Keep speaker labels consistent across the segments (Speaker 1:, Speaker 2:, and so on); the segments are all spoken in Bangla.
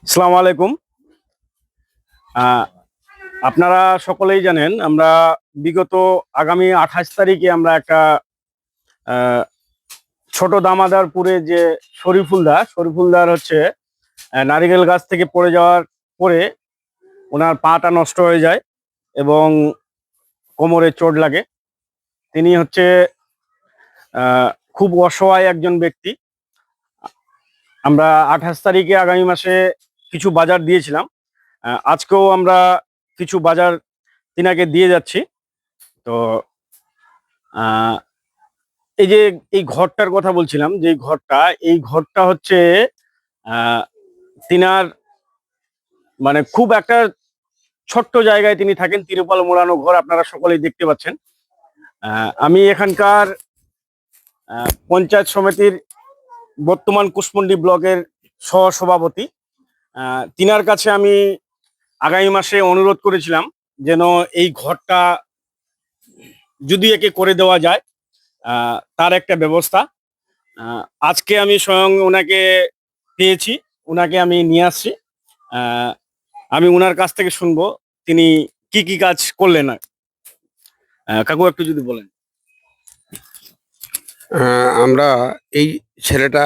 Speaker 1: আসসালামু আলাইকুম। আহ, আপনারা সকলেই জানেন আমরা বিগত আগামী 28 তারিখে আমরা একটা আহ, ছোট দামাদারপুরে যে শরীফুলদার হচ্ছে নারিকেল গাছ থেকে পড়ে যাওয়ার পরে ওনার পাটা নষ্ট হয়ে যায় এবং কোমরে চোট লাগে। তিনি হচ্ছে আহ, খুব অসহায় একজন ব্যক্তি। আমরা 28 তারিখে আগামী মাসে কিছু বাজার দিয়েছিলাম। আজকেও আমরা কিছু বাজার তিনাকে দিয়ে যাচ্ছি। তো আহ এই যে এই ঘরটার কথা বলছিলাম, যে এই ঘরটা হচ্ছে আহ তিনার মানে খুব একটা ছোট্ট জায়গায় তিনি থাকেন, তিরুপাল মোড়ানো ঘর, আপনারা সকলেই দেখতে পাচ্ছেন। আমি এখানকার পঞ্চায়েত সমিতির বর্তমান কুশমন্ডি ব্লকের সহসভাপতি। তিনার কাছে আমি আগামী মাসে অনুরোধ করেছিলাম যেন এই ঘরটা যদি একে করে দেওয়া যায়, তার একটা ব্যবস্থা। আজকে আমি স্বয়ং ওনাকে পেয়েছি, ওনাকে আমি নিয়ে আসছি। আহ, আমি ওনার কাছ থেকে শুনবো তিনি কি কি কাজ করলেন। কাকু একটু যদি বলেন।
Speaker 2: আমরা এই ছেলেটা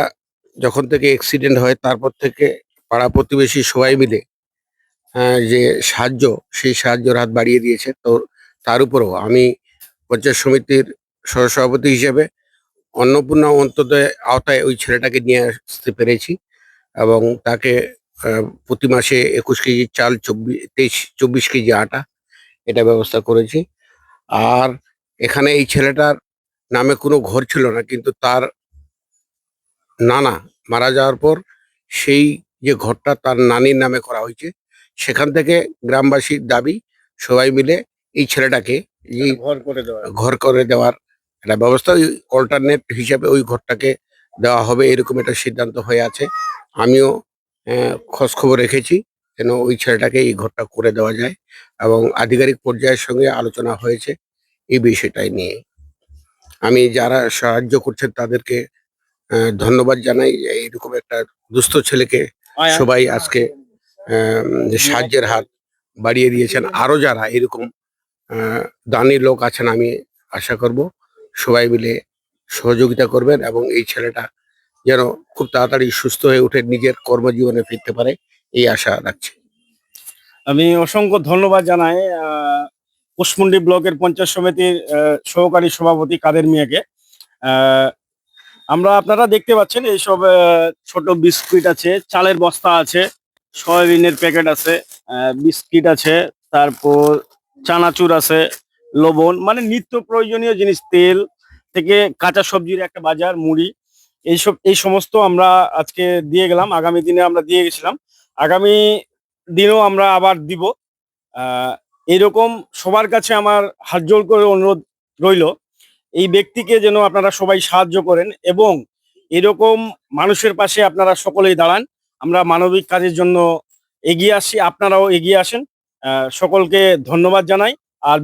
Speaker 2: যখন থেকে অ্যাক্সিডেন্ট হয় তারপর থেকে পাড়া প্রতিবেশী সবাই মিলে যে সেই সাহায্যের হাত বাড়িয়ে দিয়েছে। তো তার উপরেও আমি পঞ্চায়েত সমিতির সহসভাপতি হিসেবে অন্নপূর্ণা অন্তোদয় আওতায় ওই ছেলেটাকে নিয়ে আসতে পেরেছি এবং তাকে প্রতি মাসে 21 কেজি চাল, 24 কেজি আটা এটা ব্যবস্থা করেছি। আর এখানে এই ছেলেটার নামে কোনো ঘর ছিল না, কিন্তু তার নানা মারা যাওয়ার পর সেই যে ঘরটা তার নানির নামে করা হয়েছে, সেখান থেকে গ্রামবাসীর দাবি সবাই মিলে এই ছেলেটাকে এই ঘর করে দেওয়ার একটা ব্যবস্থা, অল্টারনেট হিসাবে ওই ঘরটাকে দেওয়া হবে, এরকম একটা সিদ্ধান্ত হয়ে আছে। আমিও খোঁজ খবর রেখেছি যেন ওই ছেলেটাকে এই ঘরটা করে দেওয়া যায় এবং আধিকারিক পর্যায়ের সঙ্গে আলোচনা হয়েছে এই বিষয়টাই নিয়ে। আমি যারা সাহায্য করছেন তাদেরকে ধন্যবাদ জানাই। এইরকম একটা দুস্থ ছেলেকে সবাই আজকে যে সাহায্যের হাত বাড়িয়ে দিয়েছেন। আরো যারা এরকম দানি লোক আছেন, আমি আশা করব সবাই মিলে সহযোগিতা করবেন এবং এই ছেলেটা যেন খুব তাড়াতাড়ি সুস্থ হয়ে উঠে নিজের কর্মজীবনে ফিরতে পারে, এই আশা রাখছি।
Speaker 1: আমি অসংখ্য ধন্যবাদ জানাই কুশমন্ডি ব্লকের পঞ্চায়েত সমিতির সহকারী সভাপতি কাদের মিয়াকে। আমরা আপনারা দেখতে পাচ্ছেন এইসব ছোট বিস্কুট আছে, চালের বস্তা আছে, সয়াবিনের প্যাকেট আছে, বিস্কিট আছে, তারপর চানাচুর আছে, লবণ, মানে নিত্য প্রয়োজনীয় জিনিস, তেল থেকে কাঁচা সবজির একটা বাজার, মুড়ি, এই সমস্ত আমরা আজকে দিয়ে গেলাম। আগামী দিনে আমরা দিয়ে গেছিলাম, আগামী দিনেও আমরা আবার দিব। আহ এইরকম সবার কাছে আমার হাত জোড় করে অনুরোধ রইল, এই ব্যক্তিকে যেন আপনারা সবাই সাহায্য করেন এবং এরকম মানুষের পাশে আপনারা সকলেই দাঁড়ান। আমরা মানবিক কাজের জন্য এগিয়ে আসছি, আপনারাও এগিয়ে আসেন। সকলকে ধন্যবাদ জানাই। আর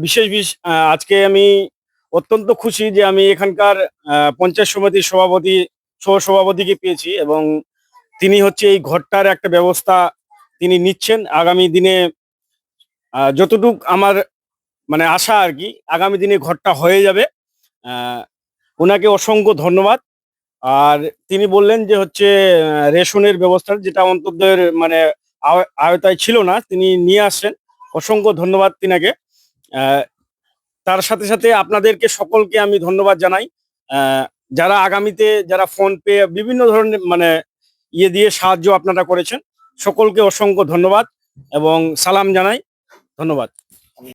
Speaker 1: আজকে আমি অত্যন্ত খুশি যে আমি এখানকার পঞ্চায়েত সমিতির সহসভাপতিকে পেয়েছি এবং তিনি হচ্ছে এই ঘরটার একটা ব্যবস্থা তিনি নিচ্ছেন। আগামী দিনে যতটুক আমার মানে আশা আর কি, আগামী দিনে ঘরটা হয়ে যাবে। ওনাকে অসংখ্য ধন্যবাদ। আর তিনি বললেন যে হচ্ছে রেশনের ব্যবস্থা, যেটা অন্তর্দের মানে আয়তায় ছিল না, তিনি নিয়ে আসছেন। অসংখ্য ধন্যবাদ তিনাকে। তার সাথে সাথে আপনাদেরকে সকলকে আমি ধন্যবাদ জানাই, যারা আগামীতে যারা ফোন পে বিভিন্ন ধরনের মানে দিয়ে সাহায্য আপনারা করেছেন। সকলকে অসংখ্য ধন্যবাদ এবং সালাম জানাই। ধন্যবাদ।